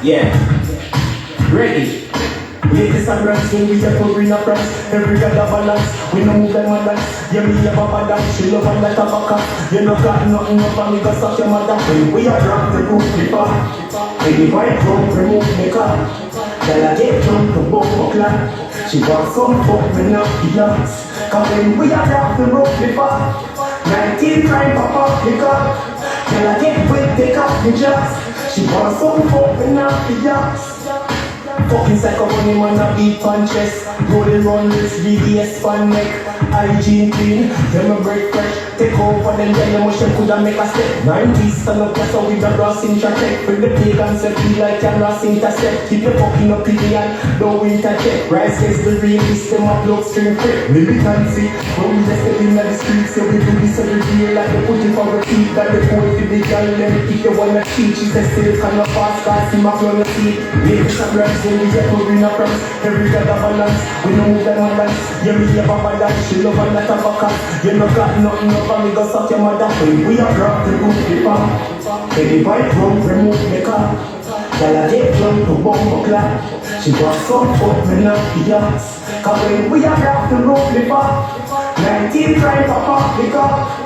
Yeah, ready. Latest and brands when we are covering up brands. Every got a balance, we no move like madness. Yeah, me have a bad dance, she love and like a baka. You no got nothing up and me go suck your mother. When we are drunk, the roof flipper. When the white drum, remove the car. Girl, I get drunk to bump a clock. She wants some fuck, me not the dance. Cause when we are drunk, the roof flipper. 19 crime, papa, pick up. Girl, I get wet, take off the jazz. She wants some fuck, me not the dance. Fucking psycho bunny man a beat pan chest. Rolling run wrist, VVS pan neck. Hygiene clean, them a break fresh. Take over them, then the motion coulda make a step. 90s stand up just with the brass intercheck. With the pagans that feel like you're brass intercept. Keep your fucking opinion, no intercheck. Rise against the realist, them a blood string quick. Militancy, when we just step in the streets, so we do this every day like they put it for the feet. That they put it the girl, them if you wanna teach, it's a still kind of fast, cause him a flow the seat. Ladies and brands, when we get moving up from every got a balance, we no move them on dance. Yeah, me have a bad dance, she love and like a baka. You no got nothing up and me go suck your mother. When we are drunk, the roof flipper. When the white rum, remove the car. Girl, I get drunk to bump a clock. She got some fuck, me not the dance. Cause when we are drunk, the roof flipper. 19 crime, papa, pick up.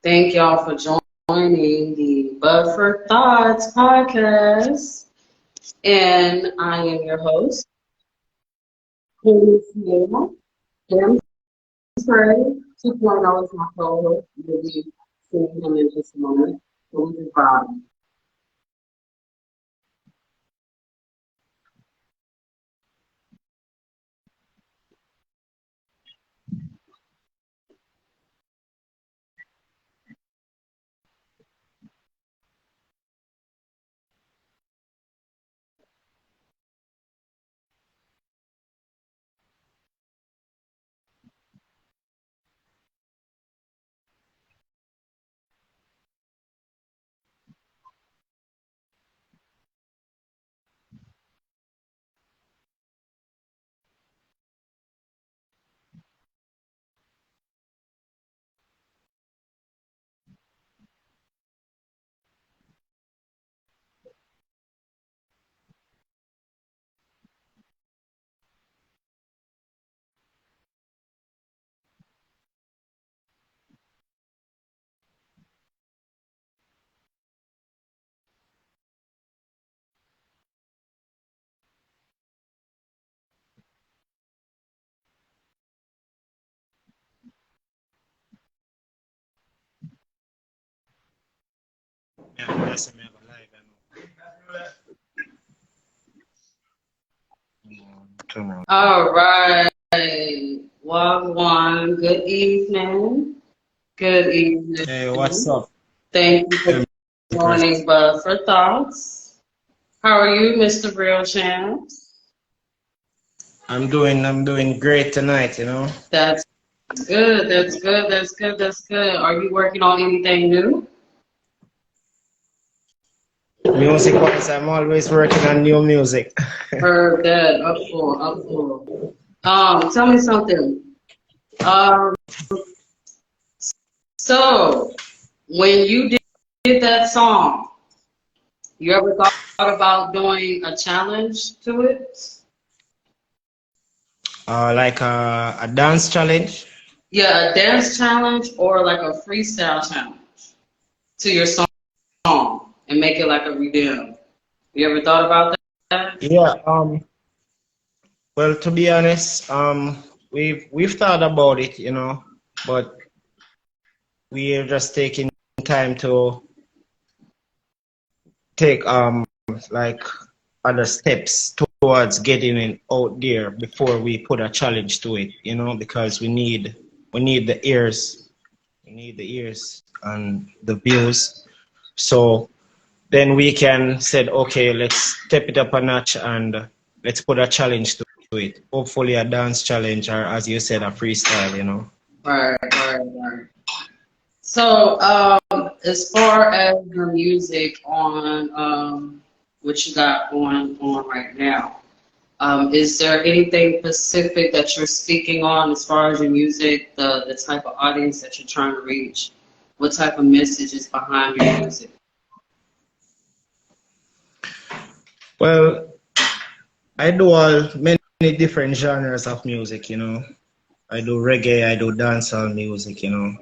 Thank y'all for joining the But for Thoughts podcast. And I am your host, Hannah. I'm Trey 2.0 is my co-host. You'll be seeing him in just a moment. So we can vibe. Yeah, that's me have a live come on. All right. Wagwan. Good evening. Good Hey, what's evening. up? Thank you for Chris? joining But for Thoughts. How are you, Mr. Real Champs? I'm doing great tonight, you know. That's good. That's good. That's good. That's good. Are you working on anything new? Music wise, I'm always working on new music. Heard that. Up for, up for. Tell me something. Um, so when you did that song, you ever thought about doing a challenge to it? Like a dance challenge. Yeah, a dance challenge or like a freestyle challenge to your song and make it like a redeem. You ever thought about that? Yeah, well to be honest, we've thought about it, you know, but we're just taking time to take like other steps towards getting it out there before we put a challenge to it, you know, because we need the ears, we need the ears and the views. So then we can said, okay, let's step it up a notch and let's put a challenge to it. Hopefully a dance challenge or as you said, a freestyle, you know. Right, right, right. So, as far as your music on what you got going on right now, is there anything specific that you're speaking on as far as your music, the type of audience that you're trying to reach? what type of message is behind your music? Well, I do all many different genres of music, you know. I do reggae, I do dancehall music, you know.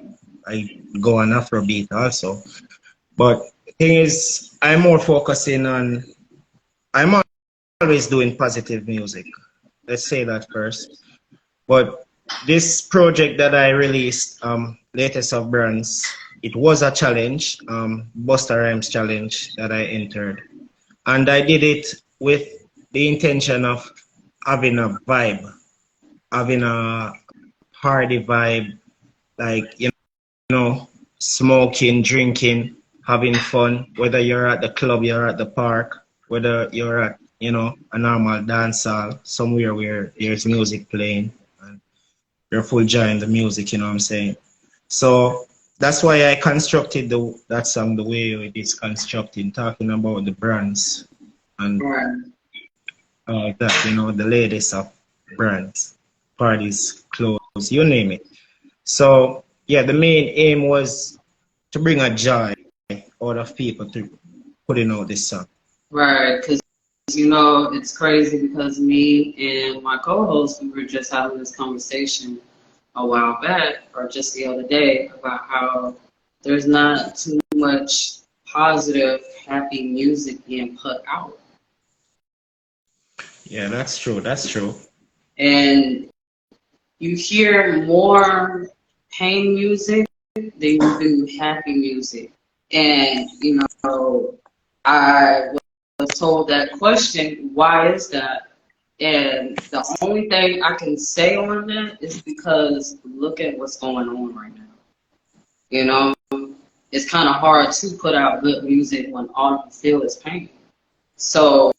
I go on Afrobeat also. But the thing is, I'm more focusing on, I'm always doing positive music. Let's say that first. But this project that I released, latest of brands, it was a challenge, Busta Rhymes challenge that I entered. And I did it with the intention of having a vibe, having a party vibe, like, you know, smoking, drinking, having fun, whether you're at the club, you're at the park, whether you're at, you know, a normal dance hall, somewhere where there's music playing and you're full enjoying the music, you know what I'm saying? So that's why I constructed that song the way it is constructed, talking about the brands and that, you know, the latest of brands, parties, clothes, you name it. So yeah, the main aim was to bring a joy out of people to putting out this song. Right, because you know it's crazy because me and my co-host we were just having this conversation a while back or just the other day about how there's not too much positive, happy music being put out. Yeah, that's true. That's true. And you hear more pain music than you do happy music. And, you know, I was told that question, why is that? And the only thing I can say on that is because look at what's going on right now. You know, it's kind of hard to put out good music when all you feel is pain. So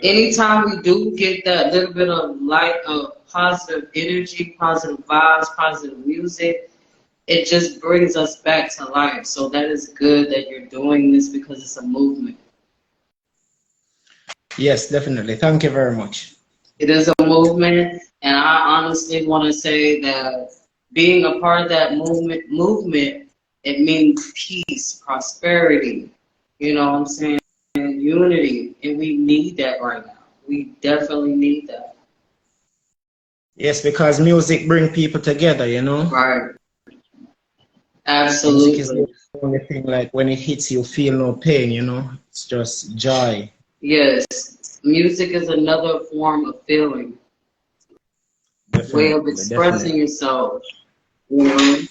anytime we do get that little bit of light of positive energy, positive vibes, positive music, it just brings us back to life. So that is good that you're doing this because it's a movement. Yes, definitely. Thank you very much. It is a movement, and I honestly want to say that being a part of that movement, it means peace, prosperity. You know what I'm saying? Unity, and we need that right now. We definitely need that. Yes, because music bring people together, you know. Right. Music is Absolutely. the only thing, like when it hits you, feel no pain, you know. It's just joy. Yes. Music is another form of feeling, way of Definitely, expressing definitely. yourself. You know?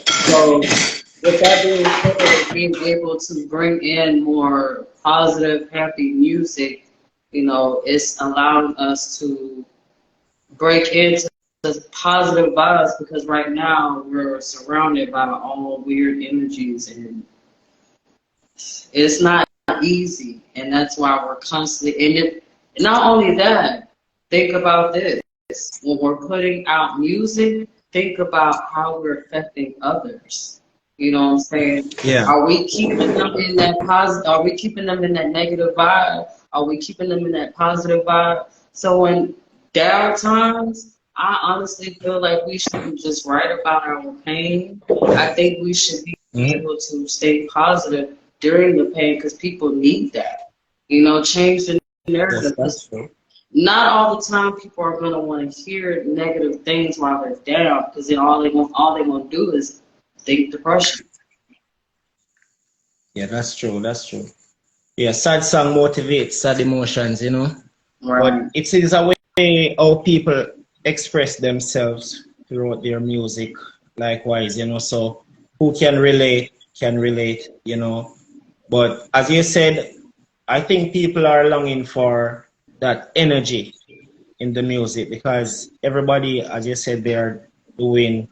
So with that being said, being able to bring in more positive, happy music, you know, it's allowing us to break into the positive vibes because right now we're surrounded by all weird energies and it's not easy. And that's why we're constantly, not only that, think about this. When we're putting out music, think about how we're affecting others. You know what I'm saying? Yeah. Are we keeping them in that positive? Are we keeping them in that negative vibe? Are we keeping them in that positive vibe? So when down times, I honestly feel like we shouldn't just write about our pain. I think we should be Mhm. able to stay positive during the pain because people need that. You know, change the Yes, narrative. that's true. Not all the time people are gonna want to hear negative things while they're down, because then all they want to do is think depression. Yeah, that's true. That's true. Yeah, sad song motivates sad emotions, you know. But Right. it is a way how people express themselves throughout their music, likewise, you know. So who can relate, you know. But as you said, I think people are longing for that energy in the music because everybody, as you said, they are doing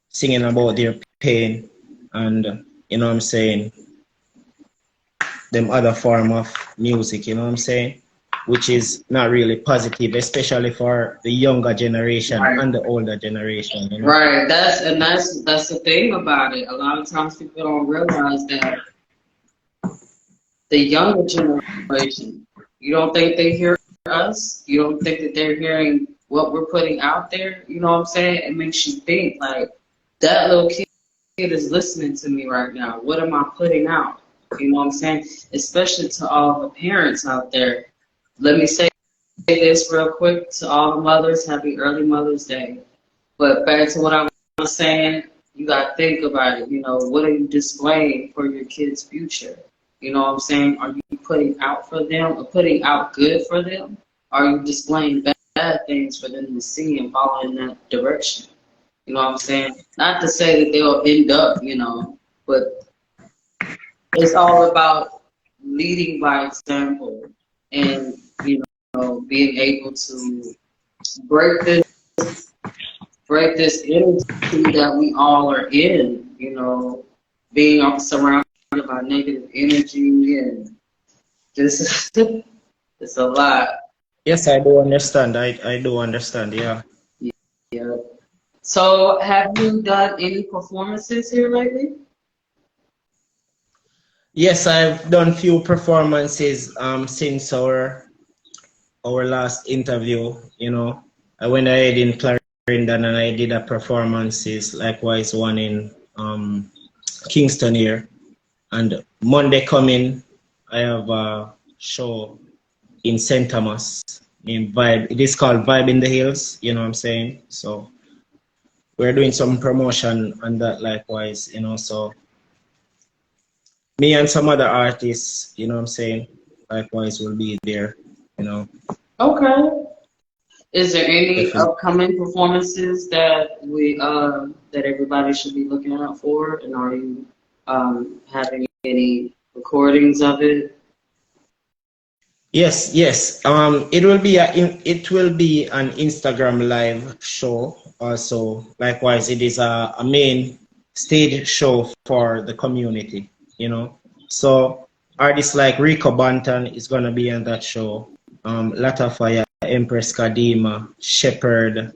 singing about their pain and you know what I'm saying, them other form of music, you know what I'm saying? Which is not really positive, especially for the younger generation Right. and the older generation, you know? Right. That's the thing about it. A lot of times people don't realize that the younger generation, you don't think they hear us. You don't think that they're hearing what we're putting out there. You know what I'm saying? It makes you think like that little kid is listening to me right now? What am I putting out? You know what I'm saying? Especially to all the parents out there. Let me say this real quick to all the mothers. Happy early Mother's Day. But back to what I was saying, you got to think about it. You know, what are you displaying for your kids' future? You know what I'm saying? Are you putting out for them or putting out good for them? Are you displaying bad things for them to see and follow in that direction? You know what I'm saying? Not to say that they'll end up, you know, but it's all about leading by example and, you know, being able to break this energy that we all are in, you know, being surrounded by negative energy and this it's a lot. Yes, I do understand. I do understand. Yeah. Yeah. So have you done any performances here lately? Yes, I've done few performances since our last interview. You know, I went ahead in Clarendon and I did a performances. Likewise, one in Kingston here. And Monday coming, I have a show in St. Thomas named Vibe. It is called Vibe in the Hills. You know what I'm saying? So we're doing some promotion on that likewise. You know, so me and some other artists, you know what I'm saying, likewise will be there, you know. Okay. Is there any Definitely. upcoming performances that that everybody should be looking out for? And are you having any recordings of it? Yes, yes. It will be an Instagram live show also. Likewise, it is a main stage show for the community, you know. So artists like Rico Banton is gonna be on that show. Latafaya, Empress Kadima, Shepherd,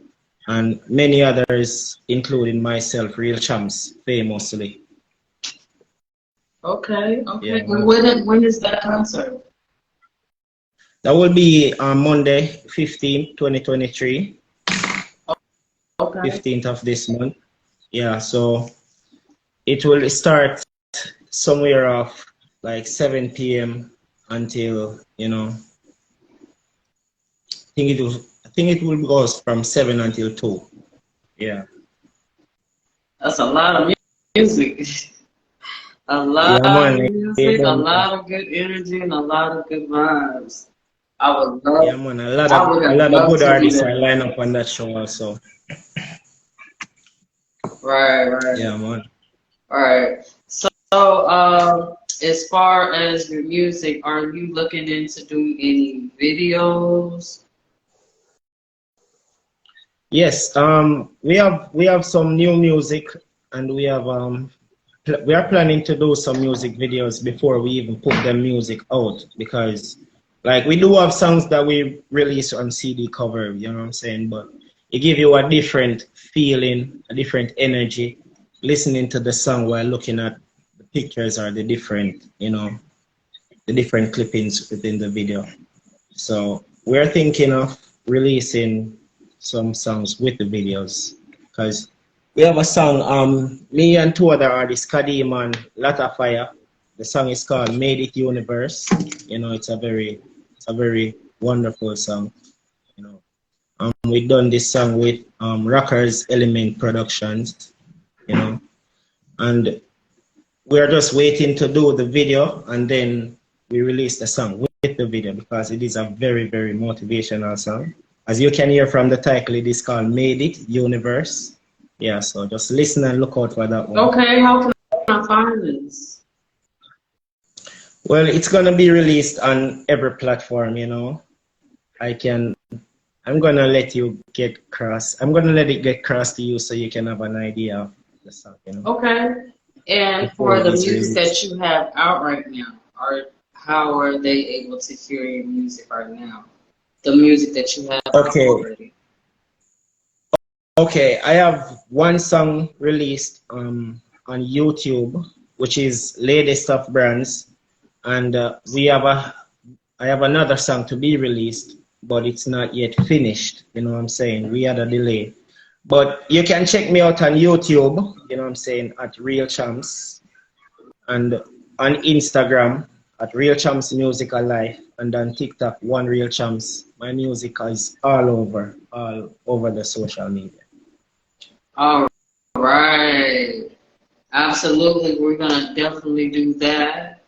and many others, including myself, Real Champs, famously. Okay, okay. Yeah. And when is that concert? That will be on Monday, 15th, 2023, Okay. 15th of this month. Yeah, so it will start somewhere off like 7 p.m. until, you know, I think it will go from 7 until 2. Yeah. That's a lot of music. A lot Yeah, of man. music, a lot of good energy, and a lot of good vibes. I would Yeah, love, man. I would A have lot of loved good to be artists are there. lined up on that show also. Right, right. Yeah, man. All right. So, as far as your music, are you looking into doing any videos? Yes, we have some new music, and we have we are planning to do some music videos before we even put the music out, because like we do have songs that we release on CD cover, you know what I'm saying, but it give you a different feeling, a different energy listening to the song while looking at the pictures or the different, you know, the different clippings within the video. So we're thinking of releasing some songs with the videos, because we have a song, me and two other artists, Kadim and Latafire. The song is called Made It Universe. You know, it's a very wonderful song. You know, we've done this song with Rockers Element Productions. You know, and we're just waiting to do the video, and then we release the song with the video, because it is a very motivational song. As you can hear from the title, it is called Made It Universe. Yeah, so just listen and look out for that one. Okay, how can I find this? Well, it's gonna be released on every platform, you know. I'm gonna let you get cross. I'm gonna let it get cross to you so you can have an idea of the song, you know. Okay. And Before for the it is music that released. you have out right now, how are they able to hear your music right now? The music that you have out Okay. already. Okay, I have one song released on YouTube, which is Latest of Brands, and I have another song to be released, but it's not yet finished. You know what I'm saying? We had a delay, But you can check me out on YouTube, you know what I'm saying, at Real Champs, and on Instagram at Real Champs Musical Life, and on TikTok, One Real Champs. My music is all over the social media. All right. Absolutely. We're gonna definitely do that.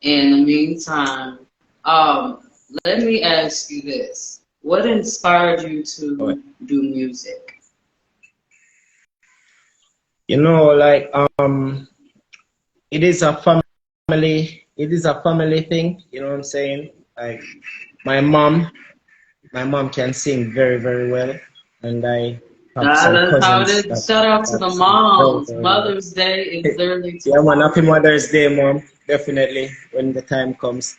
In the meantime, let me ask you this. What inspired you to do music? You know, like it is a family thing, you know what I'm saying? Like my mom can sing very, very well, and I have some That's how it cousins is. that Shout out to the sing very, moms. very well. Mother's Day is literally Yeah, man, tomorrow. happy Mother's Day, mom. Definitely, when the time comes.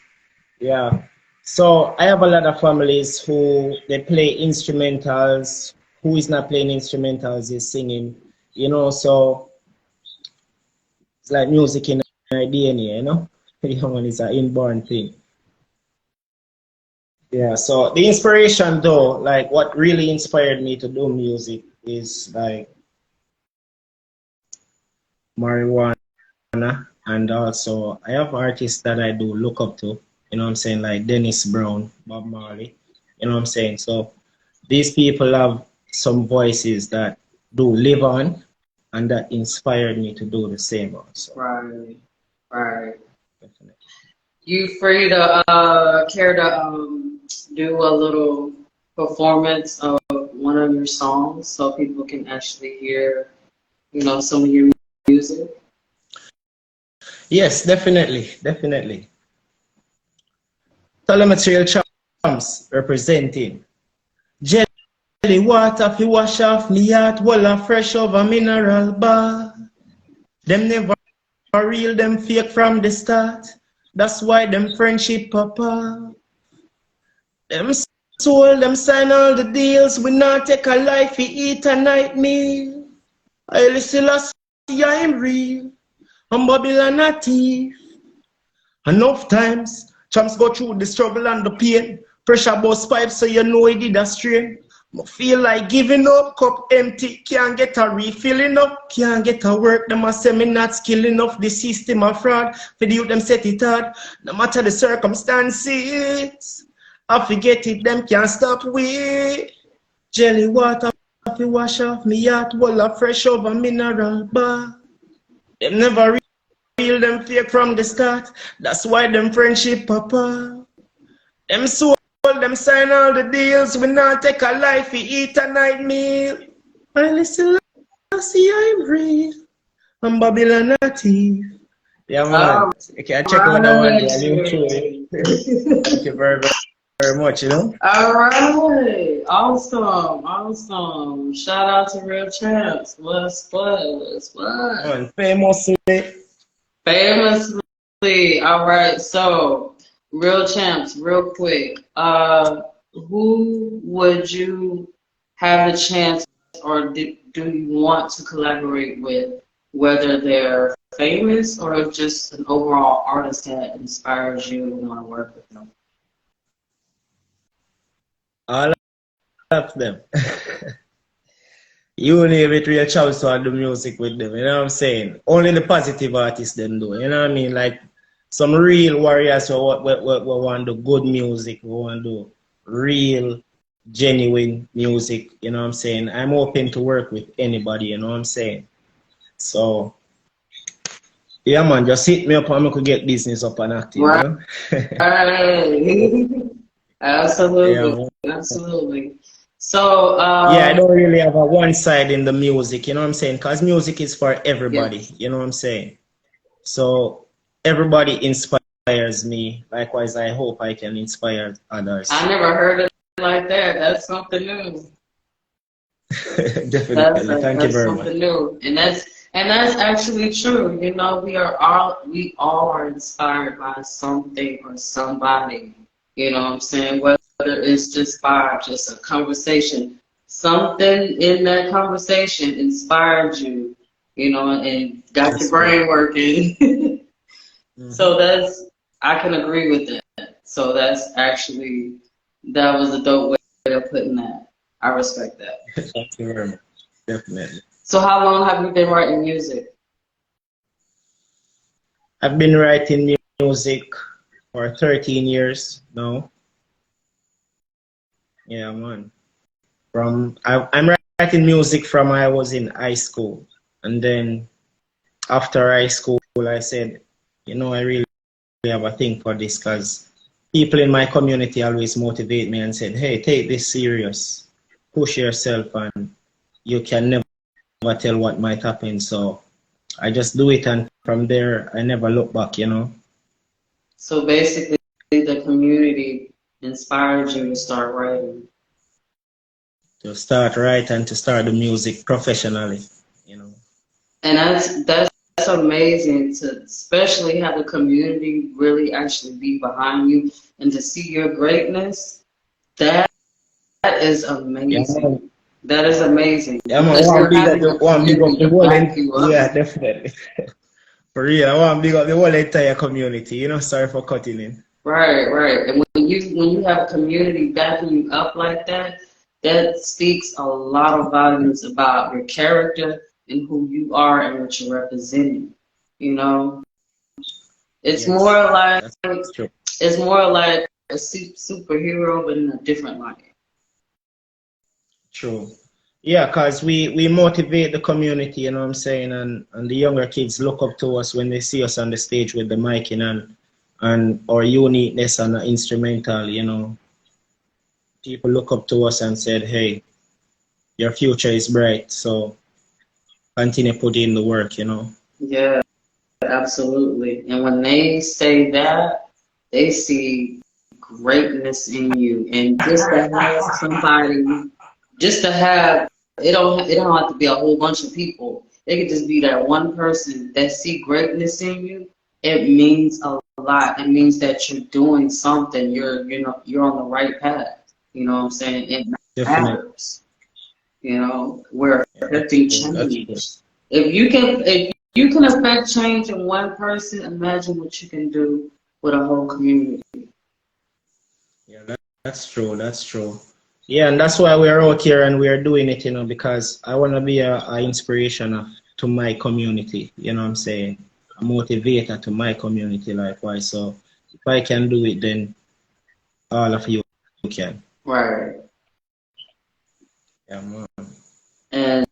Yeah. So I have a lot of families who they play instrumentals. Who is not playing instrumentals is singing. You know, so it's like music in our DNA, you know? You know, it's an inborn thing. Yeah, so the inspiration though, like what really inspired me to do music is like marijuana, and also I have artists that I do look up to, you know what I'm saying, like Dennis Brown, Bob Marley, you know what I'm saying? So these people have some voices that do live on and that inspired me to do the same also. Right. Right. Definitely. You free to care to do a little performance of one of your songs so people can actually hear, some of your music? Yes, definitely. Telemetrial Champs representing. Jelly water fi wash off me heart, walla fresh over mineral bar. Them never real, them fake from the start. That's why them friendship papa. Them soul, them sign all the deals. We not take a life, we eat a night meal. I listen, I'm real. I'm Babylon a thief. Enough times, champs go through the struggle and the pain. Pressure bust pipe so you know it did a strain. I feel like giving up, cup empty, can't get a refilling up, can't get a work, them a say me not skill enough, the system a fraud, for the youth them set it hard, no matter the circumstances, I forget it, them can't stop we. Jelly water, fi wash off me heart, walla fresh over mineral bar. Them never real, them fake from the start, that's why them friendship papa. Them soul, them sign all the deals. We not take a life, we eat a night meal. I listen, I see I'm real. I'm Babylon a thief. Yeah, man. Okay, I check out that one. Yeah, you too. Thank you very, very much, you know. All right. Awesome. Shout out to Real Champs. What's what? Man, famously. All right. So, Real Champs, real quick. Who would you have the chance or do you want to collaborate with, whether they're famous or just an overall artist that inspires you and want to work with them? All of them. You name it, Real Champs to do music with them, you know what I'm saying? Only the positive artists them do, you know what I mean? Like some real warriors who want to do good music, who want to do real, genuine music, you know what I'm saying? I'm open to work with anybody, you know what I'm saying? So, yeah, man, just hit me up and I could get business up and active, Right. you know? Absolutely. Yeah. Absolutely. So, yeah, I don't really have a one side in the music, you know what I'm saying? Because music is for everybody, yes. you know what I'm saying? So, everybody inspires me. Likewise, I hope I can inspire others. I never heard it like that. That's something new. Definitely. Thank you very much. Something new. And that's actually true. You know, we all are inspired by something or somebody. You know what I'm saying? Whether it's just a conversation. Something in that conversation inspired you, and got your brain working. Mm-hmm. So I can agree with that. So that was a dope way of putting that. I respect that. Thank you very much. definitely. So how long have you been writing music? I've been writing music for 13 years now. Yeah, man. I'm writing music from I was in high school, and then after high school, I said, you know, I really have a thing for this because people in my community always motivate me and said, hey, take this serious, push yourself, and you can never tell what might happen. So I just do it, and from there, I never look back, you know. So basically, the community inspired you to start writing. To start right and to start the music professionally, you know. And that's amazing to especially have the community really actually be behind you and to see your greatness. That is Yeah, man. amazing. That is amazing Yeah, man. because you're having a One big up community the to whole, back you up. yeah, definitely. For real, I want to big up the whole entire community. You know, sorry for cutting in. Right, right. And when you have a community backing you up like that, that speaks a lot of volumes about your character and who you are and what you're representing. You know, it's Yes, more like that's true. it's more like a superhero, but in a different light. True. Yeah, because we motivate the community, you know what I'm saying, and the younger kids look up to us when they see us on the stage with the mic in and our uniqueness on the instrumental, you know. People look up to us and said, hey, your future is bright, so continue putting in the work, you know. Yeah, absolutely. And when they say that, they see greatness in you. And just to have somebody, just to have it don't have to be a whole bunch of people. It could just be that one person that see greatness in you. It means a lot. It means that you're doing something. You're on the right path. You know what I'm saying? It Definitely. matters. You know, we're Yeah, that's affecting true. That's true. change. If you can affect change in one person, imagine what you can do with a whole community. Yeah, that's true. That's true. Yeah, and that's why we're out here and we're doing it, you know, because I want to be a inspiration to my community, you know what I'm saying? A motivator to my community likewise. So if I can do it, then all of you can. Right. Yeah, man. And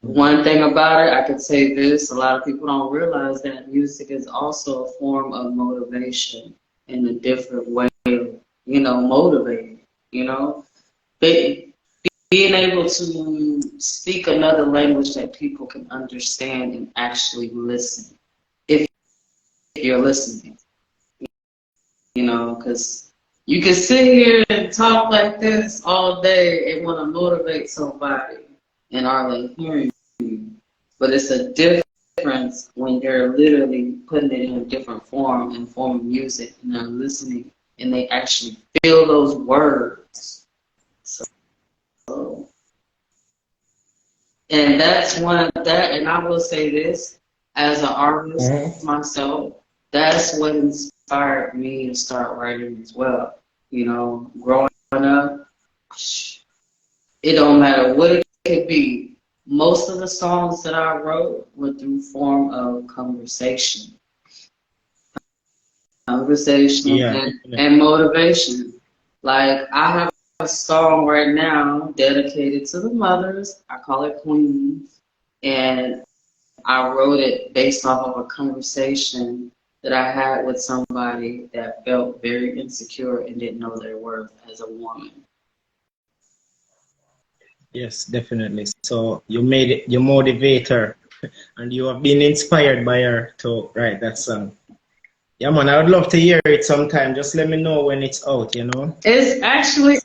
one thing about it, I could say this, a lot of people don't realize that music is also a form of motivation in a different way, motivating, you know. Be- Being able to speak another language that people can understand and actually listen, if you're listening, because you can sit here and talk like this all day and want to motivate somebody and are they hearing you. But it's a difference when you're literally putting it in a different form, in form of music, and they're listening and they actually feel those words. So, and that's one of that, and I will say this, as an artist Mhm. myself, that's what inspired me to start writing as well. Growing up, it don't matter what it could be. Most of the songs that I wrote were through form of conversation Yeah, and motivation. Like I have a song right now dedicated to the mothers. I call it Queens, and I wrote it based off of a conversation that I had with somebody that felt very insecure and didn't know their worth as a woman. yes, definitely. So you made it your motivator and you have been inspired by her to write that song. Yeah, man, I would love to hear it sometime. Just let me know when it's out, you know? It's actually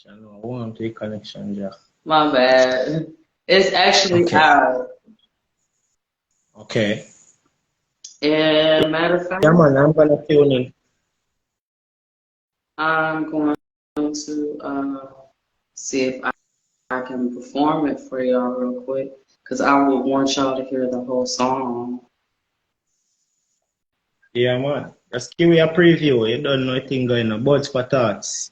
Channel 1 to connection, Jack. my bad. It's actually Okay. out. Okay. And matter of fact, Yeah, man, I'm gonna tune in. I'm going to see if I can perform it for y'all real quick, because I would want y'all to hear the whole song. Yeah, man. Just give me a preview. You don't know anything going on. Buds for thoughts.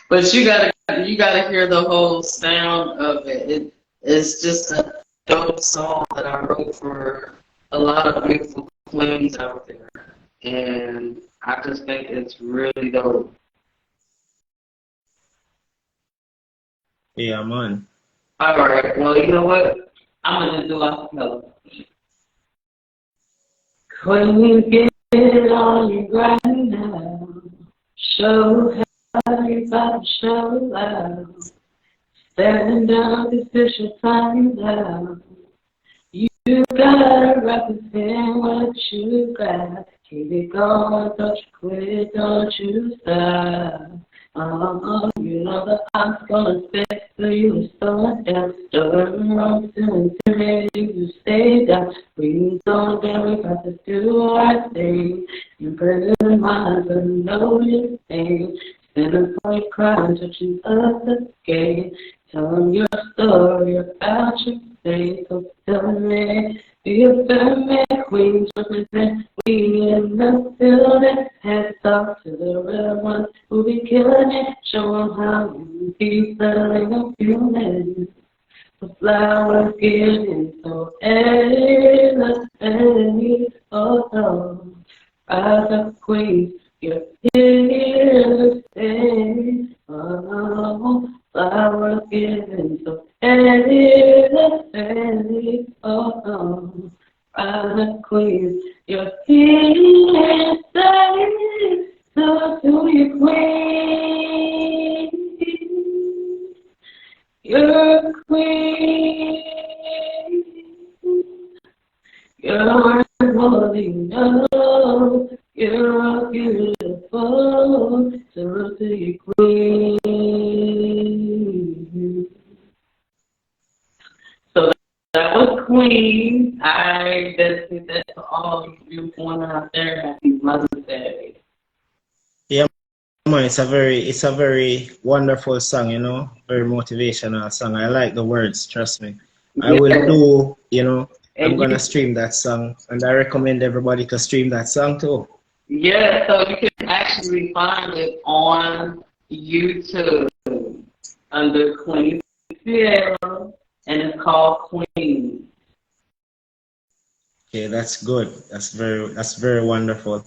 But you gotta hear the whole sound of it. It's just a dope song that I wrote for a lot of beautiful queens out there, and I just think it's really dope. Yeah, man. All right, well, you know what? I'm gonna do a cappella. When you get on your grind now, show how you got to show out. Standing down the official time down. You gotta represent what you got. Keep it going, don't you quit, don't you stop. You know that I'm gonna spit so you start down. Stirring wrong to intimidate you stay down. Breathe on down, we got to do our thing. You bring in mind, but know your thing. Stand up for your crime, touching up the gate. Tell them your story about your day. So tell me, be a feminine queen, represent we in the building. Heads off to the real ones who be killing it. Show them how you be selling a feeling. The flowers getting so endless, oh, rise up, queen, you're here to stay. Oh, flowers getting so endless, oh, rise up, queen, you're here to stay. So to your queen. You're a queen. You're more than you know. You're a beautiful. So to your queen. So that was Queen. I dedicate that to all you beautiful women out there. Happy Mother's Day. Yeah, man, it's a very wonderful song, you know, very motivational song. I like the words, trust me. I will Yeah. do, you know, I'm And gonna stream that song, and I recommend everybody to stream that song too. yeah, so you can actually find it on YouTube under Queen Sierra, and it's called Queen. Okay, that's good. That's very wonderful.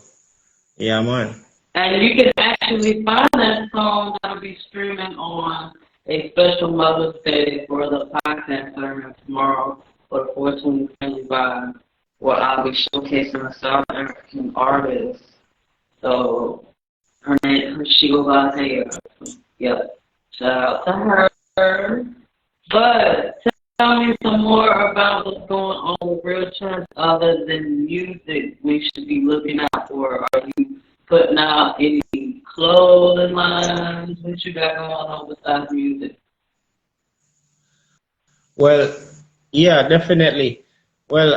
Yeah, man. And you can actually find that song that'll be streaming on a special Mother's Day for the podcast sermon tomorrow for the 420 Friendly Vibe, where I'll be showcasing a South African artist. So her name, she goes by Taya. Yep. Shout out to her. But tell me some more about what's going on with Real Chance other than music we should be looking out for. Are you putting out any clothing lines? What you got going on besides music? Well, yeah, definitely. Well,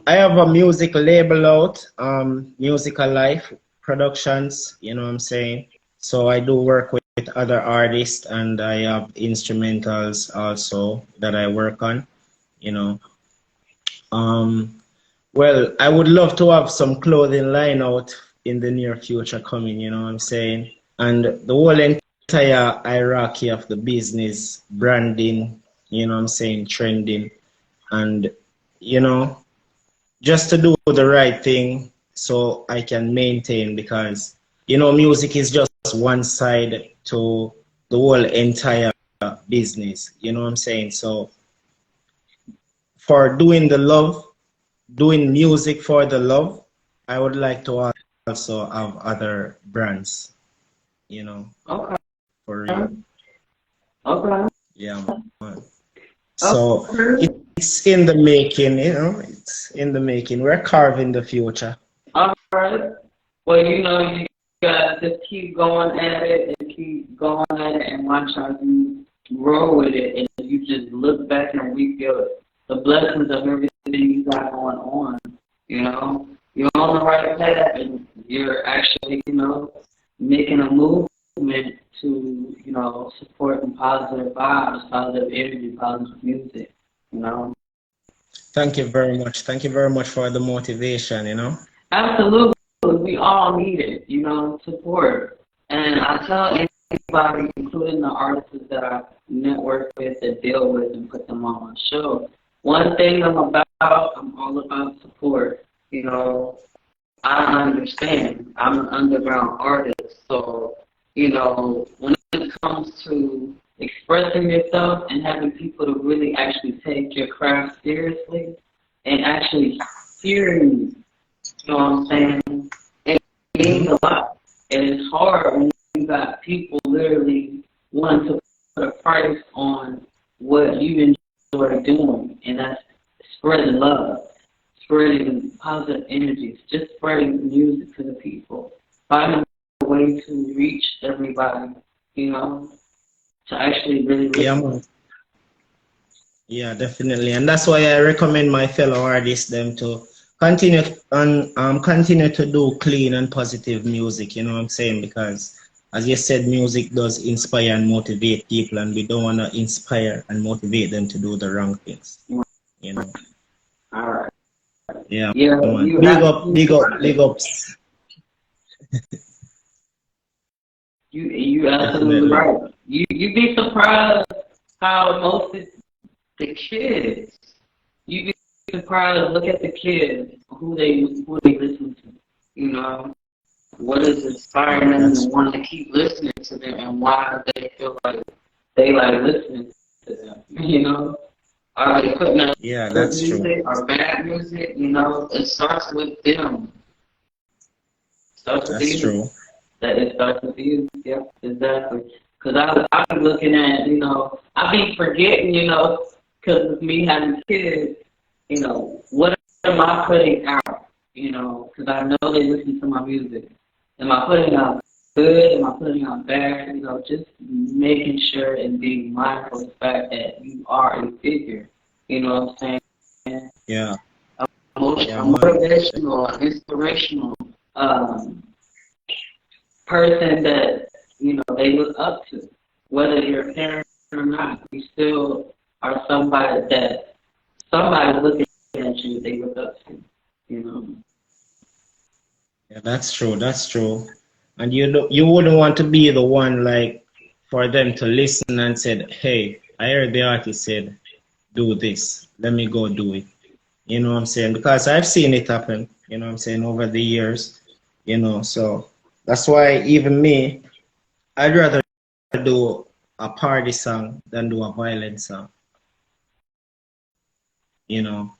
I have a music label out, Musical Life Productions, you know what I'm saying? So I do work with other artists and I have instrumentals also that I work on, you know. Um, well, I would love to have some clothing line out in the near future coming, you know what I'm saying? And the whole entire hierarchy of the business, branding, you know what I'm saying, trending, and, you know, just to do the right thing so I can maintain because, you know, music is just one side to the whole entire business, you know what I'm saying? So for doing the love, doing music for the love, I would like to also have other brands, you know, Okay. for real. Okay. Yeah, man. So Okay. it's in the making, you know, it's in the making. We're carving the future. All right. Well, you know, you got to keep going at it and keep going at it and watch how you grow with it. And you just look back and reap the blessings of everything you got going on. You know, you're on the right path and you're actually, you know, making a movement to, you know, support positive vibes, positive energy, positive music, you know. Thank you very much. Thank you very much for the motivation, you know. Absolutely. We all need it, support. And I tell anybody, including the artists that I network with, that deal with and put them on my show, one thing I'm all about support. I understand. I'm an underground artist, so when it comes to expressing yourself and having people to really actually take your craft seriously and actually hearing you, know what I'm saying? It means a lot. And it's hard when you got people literally wanting to put a price on what you enjoy doing, and that's spreading love, spreading positive energies, just spreading music to the people, finding a way to reach everybody, to actually really Yeah, listen. man. Yeah, definitely. And that's why I recommend my fellow artists them to continue to do clean and positive music, you know what I'm saying? Because as you said, music does inspire and motivate people, and we don't want to inspire and motivate them to do the wrong things, you know. All right. Yeah, Yeah, man. you Big up, big absolutely up, big right. ups. You absolutely Definitely. right. You be surprised how most of the kids, you be surprised. Look at the kids who they listen to. What is inspiring them to That's want to keep listening to them, and why they feel like they like listening to them. Are they putting out yeah, good that's true. music or bad music? It starts with them. Starts with That's you. true. That it starts with you. Yep, exactly. Because I be looking at, I be forgetting, because with me having kids, what am I putting out? Because I know they listen to my music. Am I putting out good? Am I putting out bad? Just making sure and being mindful of the fact that you are a figure. You know what I'm saying? Yeah, yeah, A man. motivational, inspirational person that they look up to, whether you're a parent or not. You still are somebody that somebody's looking at you. They look up to. You know. Yeah, that's true. That's true. And you wouldn't want to be the one like for them to listen and said, "Hey, I heard the artist said do this. Let me go do it." You know what I'm saying? Because I've seen it happen. You know what I'm saying over the years. So that's why even me, I'd rather do a party song than do a violent song. You know.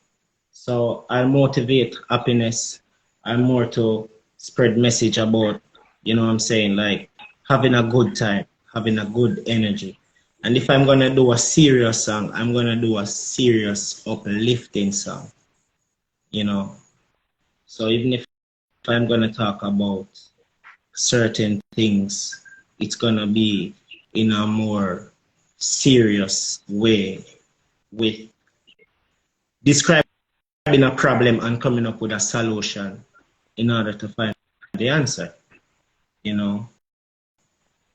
So I motivate happiness. I'm more to spread message about, you know what I'm saying, like having a good time, having a good energy. And if I'm gonna do a serious song, I'm gonna do a serious uplifting song, you know. So even if I'm gonna talk about certain things, it's gonna be in a more serious way with describing a problem and coming up with a solution in order to find the answer, you know.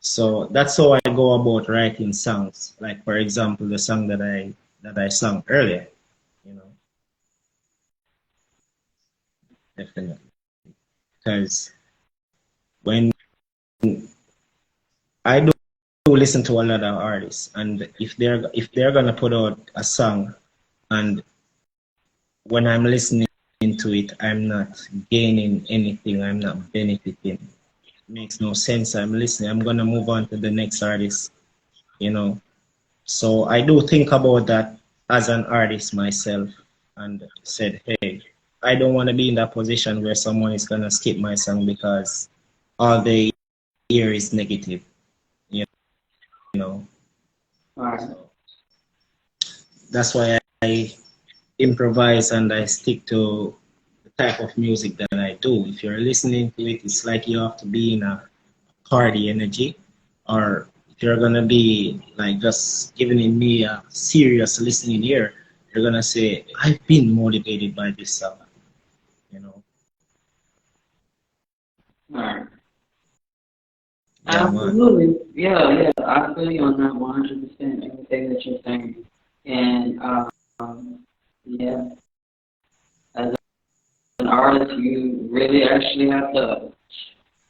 So that's how I go about writing songs. Like for example, the song that I sang earlier, you know, definitely. Because when I do listen to a lot of artists, and if they're gonna put out a song, and when I'm listening to it, I'm not gaining anything, I'm not benefiting. Makes no sense. I'm listening. I'm gonna move on to the next artist, you know. So I do think about that as an artist myself and said, hey, I don't want to be in that position where someone is gonna skip my song because all they hear is negative, you know. All right. So that's why I improvise and I stick to the type of music that I do. If you're listening to it, it's like you have to be in a party energy, or if you're gonna be like just giving me a serious listening ear, you're gonna say, I've been motivated by this song, you know. All right. Yeah, man. Absolutely. Yeah, yeah. I feel you on that 100%. Everything that you're saying, and yeah. an artist, you really actually have to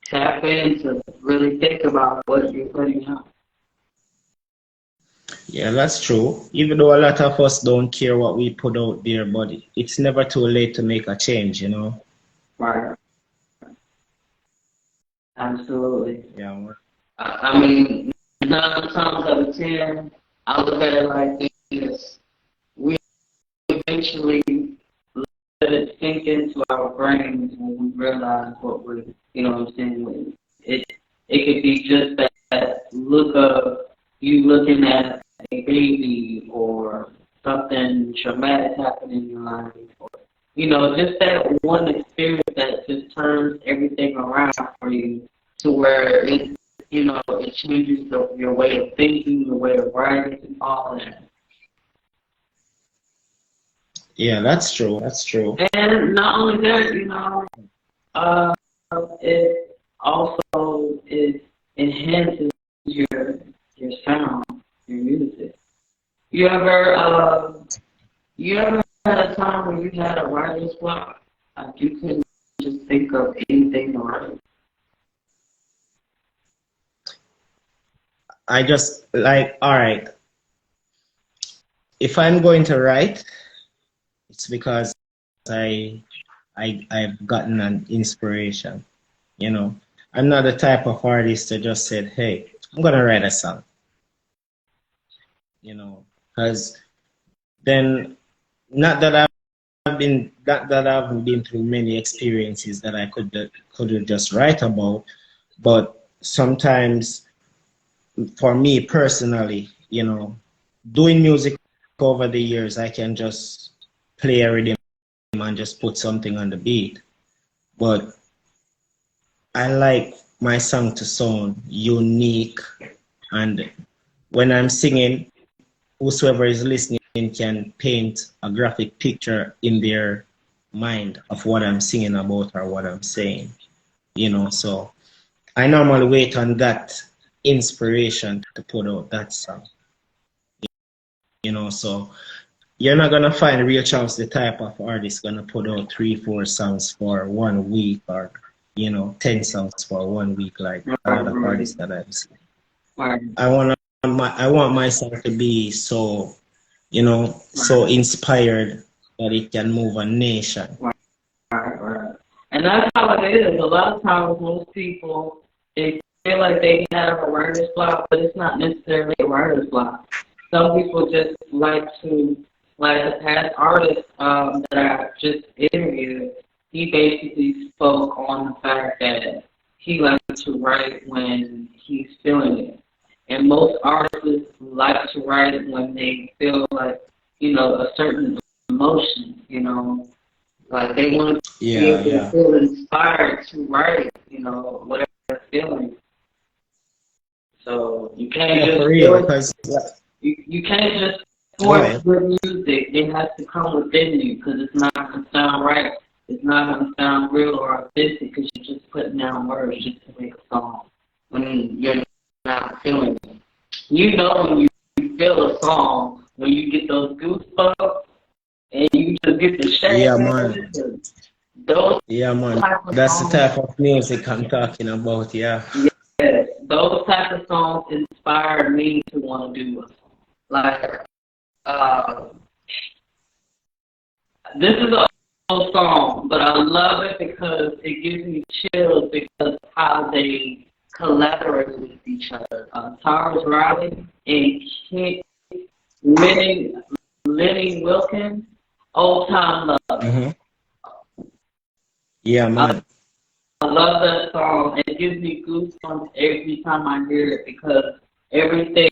tap in to really think about what you're putting out. Yeah, that's true. Even though a lot of us don't care what we put out there, but it's never too late to make a change, you know? Right. Absolutely. Yeah, man. I mean, 9 times out of 10, I look at it like this. We eventually let it sink into our brains when we realize what we're, you know what I'm saying? It could be just that look of you looking at a baby or something traumatic happening in your life, or, you know, just that one experience that just turns everything around for you to where it, you know, it changes your way of thinking, your way of writing, and all that. Yeah, that's true. That's true. And not only that, you know, uh, it also enhances your sound, your music. You ever had a time when you had a writer's block? Like you couldn't just think of anything to write? I just like, all right, if I'm going to write, it's because I've gotten an inspiration. You know, I'm not the type of artist that just said, "Hey, I'm gonna write a song." You know, because then not that I haven't been through many experiences that I could just write about, but sometimes for me personally, you know, doing music over the years, I can just play a rhythm and just put something on the beat. But I like my song to sound unique, and when I'm singing, whosoever is listening can paint a graphic picture in their mind of what I'm singing about or what I'm saying. You know, so I normally wait on that inspiration to put out that song. You know, so you're not gonna find Real Champs the type of artist gonna put out 3-4 songs for 1 week, or 10 songs for 1 week like a lot of artists that I've seen. Right. I want my song to be so, so inspired that it can move a nation. Right. And that's how it is. A lot of times most people, they feel like they have a writer's block, but it's not necessarily a writer's block. Some people just like the past artist that I just interviewed, he basically spoke on the fact that he likes to write when he's feeling it. And most artists like to write when they feel like, a certain emotion, like they want to be able to feel inspired to write, whatever they're feeling. So you can't you can't just force good music. It has to come within you, because it's not going to sound right. It's not going to sound real or authentic because you're just putting down words just to make a song when you're not feeling it. You know when you feel a song, when you get those goosebumps and you just get the shake. Yeah, man. That's the type of music I'm talking about, yeah. Yes, those type of songs inspired me to want to do it. Like, this is an old song, but I love it because it gives me chills because of how they collaborate with each other. Tyrus Riley and Lenny Wilkins, Old Time Love. Mm-hmm. Yeah, man. I love that song. It gives me goosebumps every time I hear it because everything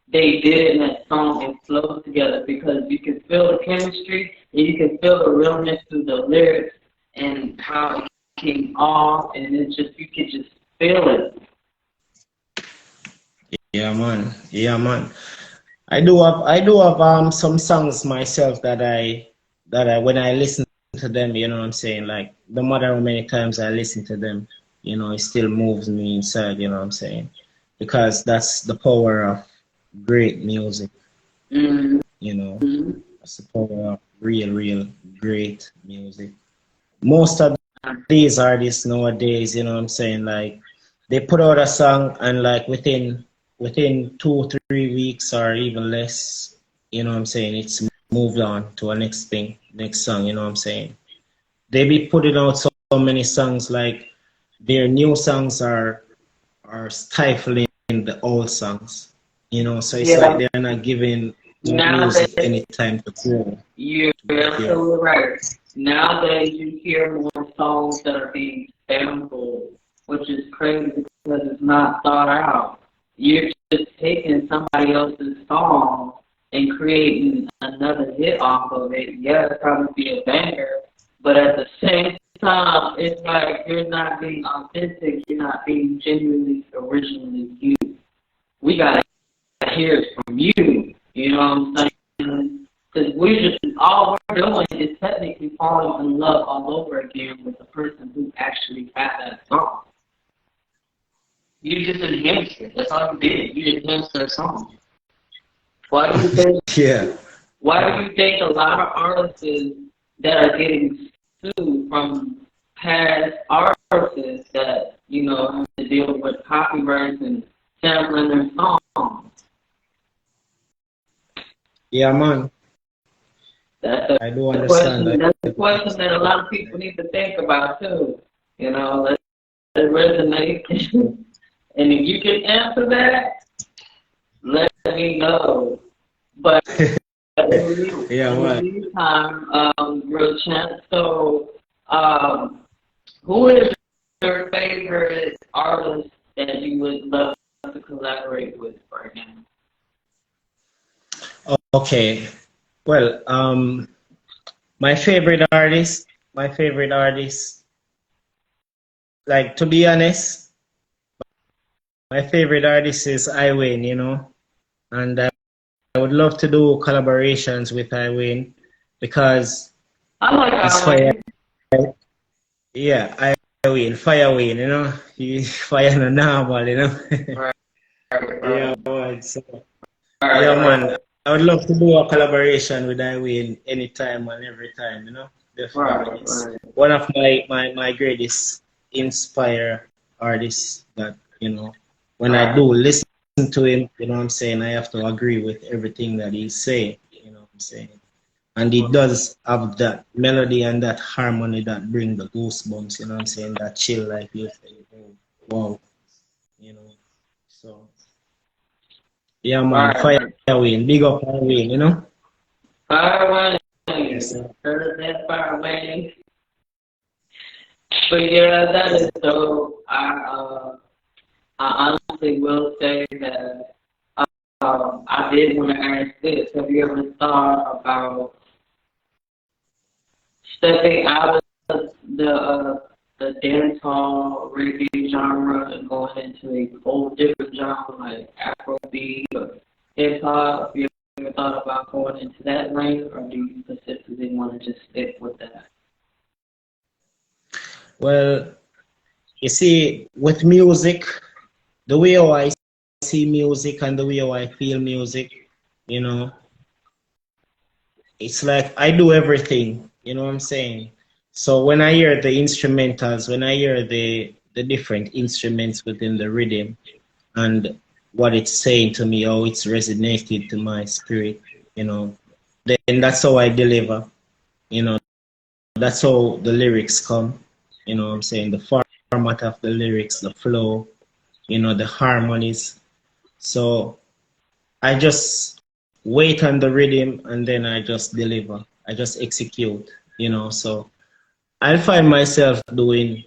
they did in that song, it flows together because you can feel the chemistry and you can feel the realness through the lyrics and how it came off, and you can just feel it. Yeah, man. I do have some songs myself that I when I listen to them, you know what I'm saying, like no matter how many times I listen to them, it still moves me inside, you know what I'm saying, because that's the power of great music. Mm-hmm. That's the power of real great music. most of these artists nowadays, you know what I'm saying, like they put out a song and like within 2 3 weeks or even less, you know what I'm saying, it's moved on to a next thing, next song, you know what I'm saying. They be putting out so many songs, like their new songs are stifling the old songs, you know, so it's like Yeah. they're not giving music Nowadays, any time to grow. you're Yeah. absolutely right. Nowadays, you hear more songs that are being sampled, which is crazy because it's not thought out. You're just taking somebody else's song and creating another hit off of it. Yeah, it'll probably be a banger, but at the same time, it's like you're not being authentic. You're not being genuinely, originally you. We gotta hear it from you. You know what I'm saying? Because we just all we're doing is technically falling in love all over again with the person who actually had that song. You just enhanced it. That's all you did. You enhanced their song. Why do you think? Yeah. Why do you think a lot of artists that are getting sued from past artists that have to deal with copyrights and sampling their songs? Yeah, man. That's I do a understand question. that. That's a question that a lot of people need to think about too. Let it resonate. And if you can answer that, let me know. But Yeah, in the man. meantime, real champ. So, who is your favorite artist that you would love to collaborate with right now? Okay. Well, my favorite artist, like to be honest, my favorite artist is Iwin, and I would love to do collaborations with Iwin because I like he's fire. Alwyn. Yeah, Iwin, fire Wayne, he's fire no normal, Right, Yeah, right, man. So, yeah, right, man. I would love to do a collaboration with Iwin anytime and every time, right, Definitely. It's right. one of my greatest inspire artists that, when I Right. do listen to him, you know what I'm saying, I have to agree with everything that he's saying, you know what I'm saying. And he does have that melody and that harmony that bring the goosebumps, you know what I'm saying, that chill like you say, oh, wow, you know. So yeah, man, Right, fire right. Wayne, big up on Wayne, Fire Yes, away. sir. Heard that fire away. But yeah, that is dope. I honestly will say that I did want to ask this. Have you ever thought about stepping out of the dance hall reggae genre and going into a whole different genre like Afrobeat or hip hop? Have you ever thought about going into that lane, or do you specifically want to just stick with that? Well, you see, with music, the way how I see music and the way how I feel music, you know, it's like I do everything, you know what I'm saying? So when I hear the instrumentals, when I hear the different instruments within the rhythm and what it's saying to me, how it's resonated to my spirit, you know, then that's how I deliver, you know, that's how the lyrics come, you know what I'm saying? The format of the lyrics, the flow, the harmonies. So I just wait on the rhythm and then I just deliver. I just execute, So I'll find myself doing,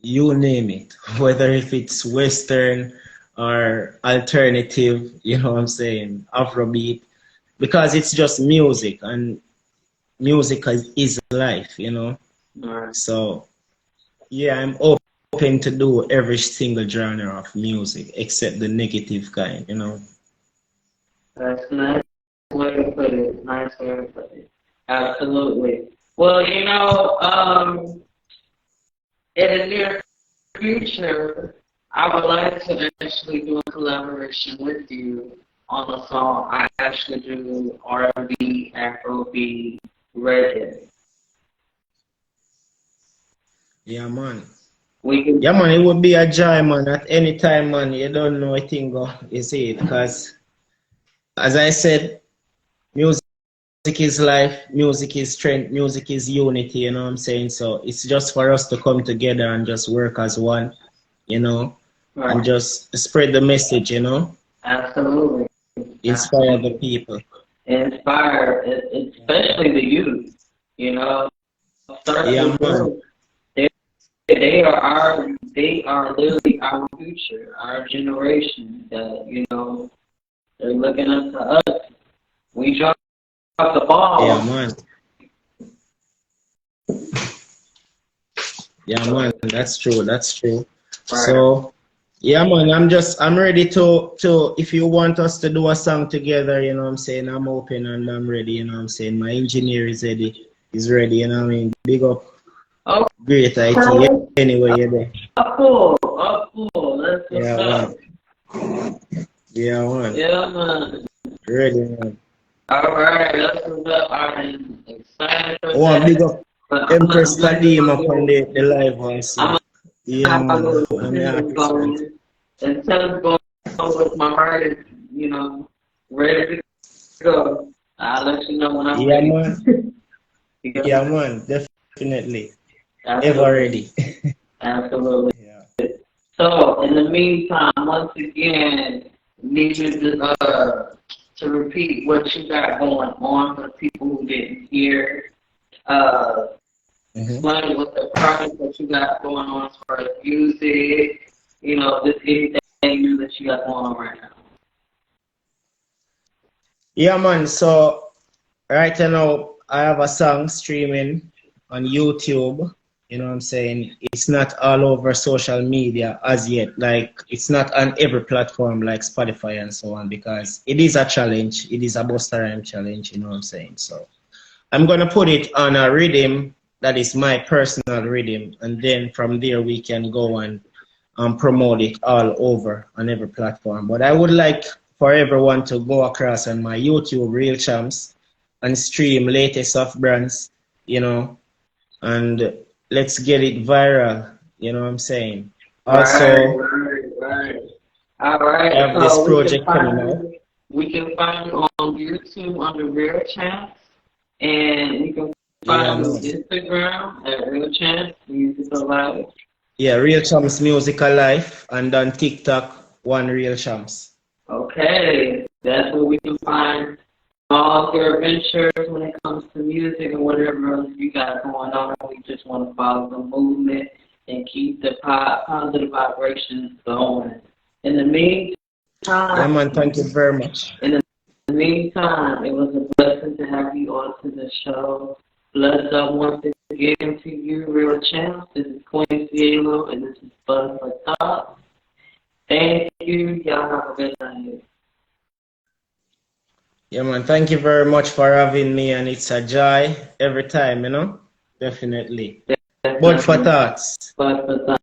you name it, whether if it's Western or alternative, you know what I'm saying, Afrobeat, because it's just music and music is life. Right. So yeah, I'm open to do every single genre of music except the negative kind. That's a nice way to put it. Nice way to put it. Absolutely. Well, in the near future, I would like to actually do a collaboration with you on a song. I actually do R&B, Afrobeat, reggae. Yeah, man. We can. Yeah, man, it would be a joy, man. At any time, man, you don't know a thing go. You see it, because as I said, music is life, music is strength, music is unity. You know what I'm saying? So it's just for us to come together and just work as one. You know, and Right. just spread the message. You know, Absolutely. inspire the people. Inspire, especially the youth. You know, start Yeah, with man. them. They are literally our future, our generation. That they're looking up to us. We drop the Yeah, ball. man. Yeah, man. That's true. That's true. Right. So. Yeah, man, I'm ready to if you want us to do a song together, you know what I'm saying, I'm open and I'm ready, you know what I'm saying. My engineer is ready, you know what I mean. Big up great IT Okay. anyway, you're there. Up full. That's what's Yeah, up. man. Yeah, man. Yeah, man. Ready, man. All right, that's what's up. I'm excited for Oh, and big that. up But Empress Kadim up on the live I'm also. gonna Yeah, have my man. little I'm the business artist right. going. Instead of going with my heart is, ready to go. I'll let you know when I'm Yeah, ready. man. Yeah, Yeah, man. Definitely. Ever absolutely. ready. Absolutely. Yeah. So, in the meantime, once again, need you to repeat what you got going on for people who didn't hear. Uh, Mm-hmm. Explain what the project that you got going on as far as music, just anything new that you got going on right now. Yeah, man. So right now, I have a song streaming on YouTube. You know what I'm saying? It's not all over social media as yet. Like, it's not on every platform like Spotify and so on because it is a challenge. It is a Busta Rhyme challenge. You know what I'm saying? So I'm going to put it on a rhythm that is my personal rhythm. And then from there, we can go and promote it all over on every platform. But I would like for everyone to go across on my YouTube, Real Champs, and stream latest of brands, you know, and let's get it viral. You know what I'm saying? Right, Also, right. All I right, have this so project coming out. we can find you on YouTube under Real Chance, and you can Yeah, find me on man. Instagram at Real Chance Musical Live. Yeah, Real Champs Musical Life, and on TikTok, One Real Champs. Okay, that's where we can find all your adventures when it comes to music and whatever else you got going on. We just want to follow the movement and keep the positive vibrations going. In the Yeah, meantime, man. Thank you very much. in the meantime, it was a blessing to have you on to the show. Bless up once again to you, Real Champs. This is Queen Cielo, and this is Buzz for Thought. Thank you. Y'all have a good night. Yeah, man. Thank you very much for having me, and it's a joy every time, you know? Definitely. But for Definitely. thoughts. Buzz for Thought.